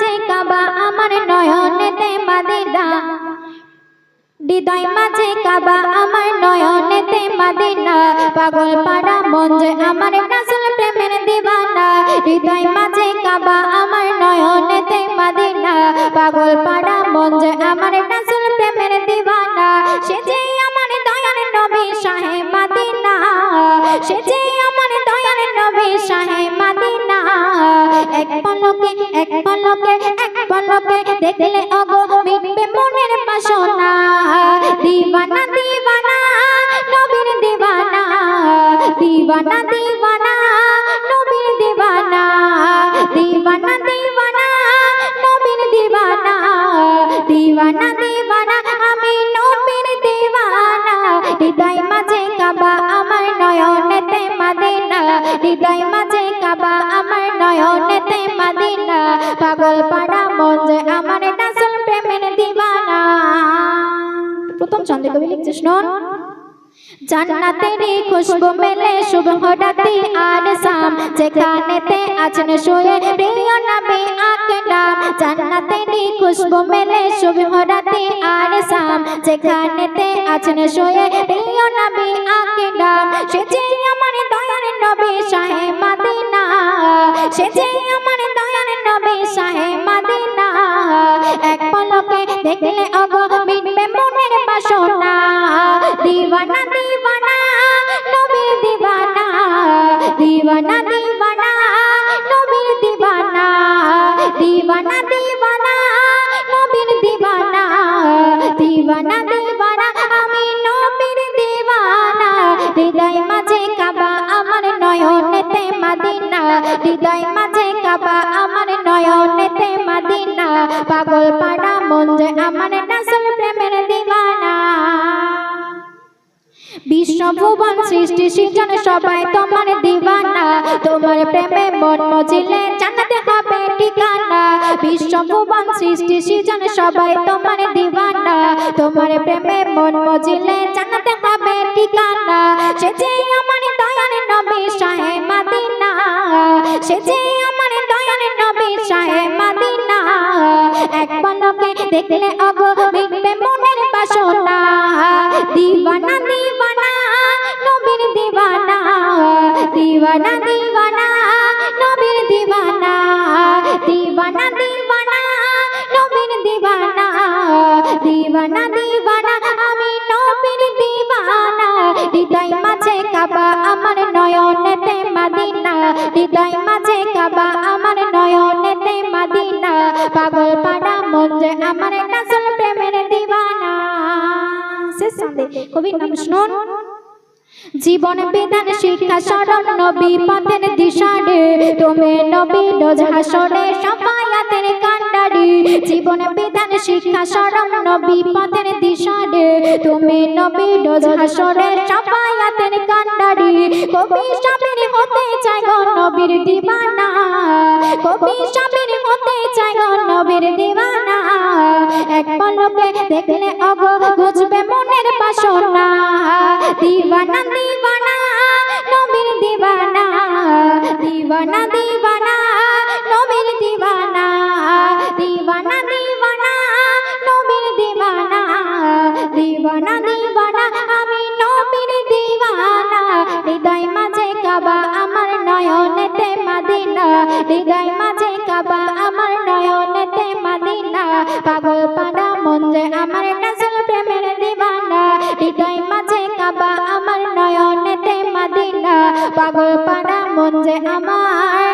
মাঝে কাবা আমার নয়নেতে মদিনা হৃদয় মাঝে কাবা আমার নয়নেতে মদিনা পাগল পাড়া মন যে আমার রাসূল প্রেমের দিওয়ানা হৃদয় মাঝে কাবা আমার নয়নেতে মদিনা পাগল পাড়া মন যে আমার রাসূল প্রেমের দিওয়ানা সে যে আমার দয়ার নবী শাহে মদিনা সে যে আমার দয়ার নবী শাহে মদিনা এক পলকে দেখলে ওগো মিটবে মনের বাসনা दीवाना दीवाना नबीर दीवाना दीवाना दीवाना नबीर दीवाना दीवाना दीवाना नबीर दीवाना दीवाना दीवाना आमी नबीर दीवाना हृदय माझे काबा आमार नयनेते मदिना हृदय माझे काबा आमार नयनेते मदिना पागल पाड़ा मन जे आमार रासूल प्रेमेर दीवाना प्रथम छंदे कवि लिखছে শুনুন জান্নাতেরই খুশবু মেলে সুবহ রাতে আর শাম যেখানেতে আছেন শুয়ে প্রিয় নবী আকরাম জান্নাতেরই খুশবু মেলে সুবহ রাতে আর শাম যেখানেতে আছেন শুয়ে প্রিয় নবী আকরাম সে যে আমার দয়ার নবী শাহে মদিনা সে যে আমার দয়ার নবী শাহে মদিনা এক পলকে দেখলে ওগো মিটবে মনের বাসনা दीवाना दीवाना नबीर दीवाना दीवाना दीवाना नबीर दीवाना दीवाना दीवाना नबीर दीवाना दीवाना दीवाना आमी नबीर दीवाना हृदय माझे काबा आमार नयनेते मदिना हृदय माझे काबा आमार नयनेते मदिना पागल पाड़ा मन जे आमार रासूल प्रेमेर दीवाना विश्व भुवन सृष्टि सृजन सबाई तोमार दीवाना तोमार प्रेमे मन मजिले जान्नाते होबे ठिकाना विश्व भुवन सृष्टि सृजन सबाई तोमार दीवाना तोमार प्रेमे मन मजिले जान्नाते होबे ठिकाना से जे आमार दयार नबी शाहे मदिना से जे आमार दयार नबी शाहे मदिना एक पलके देखले ओगो मिटবে মনের বাসনা दीवाना दीवाना नबीर दीवाना दीवाना दीवाना नबीर दीवाना दीवाना दीवाना नबीर दीवाना दीवाना दीवाना आमी नबीर दीवाना हृदय माझे काबा आमार नयनेते मदिना हृदय माझे काबा आमार नयनेते मदिना पागल पाड़ा मन जे आमार रासूल प्रेमेर दीवाना শেষ ছন্দে কবির নাম শুনুন জীবন বিধান শিক্ষা শরণ নবী পথের দিশারে তুমি নবী রোজ হাসরে শাফায়াতের কান্ডারি জীবন বিধান শিক্ষা শরণ নবী পথের দিশারে তুমি নবী রোজ হাসরে শাফায়াতের কান্ডারি কবি সাবির হতে চাই গো নবীর দিওয়ানা কবি সাবির হতে চাই গো নবীর দিওয়ানা এক পলকে দেখলে ওগো বুঝবে মনের বাসনা दीवाना दीवाना नबीर दीवाना दीवाना दीवाना नबीर दीवाना दीवाना दीवाना नबीर दीवाना दीवाना दीवाना आमी नबीर दीवाना हृदय माझे काबा आमार नयनेते मदिना हृदय माझे काबा आमार नयनेते मदिना पागल पाड़ा मन जे आमार रासूल प्रेमेर दीवाना हृदय माझे काबा आमार नयनेते मदिना पागल पाड़ा मन जे आमार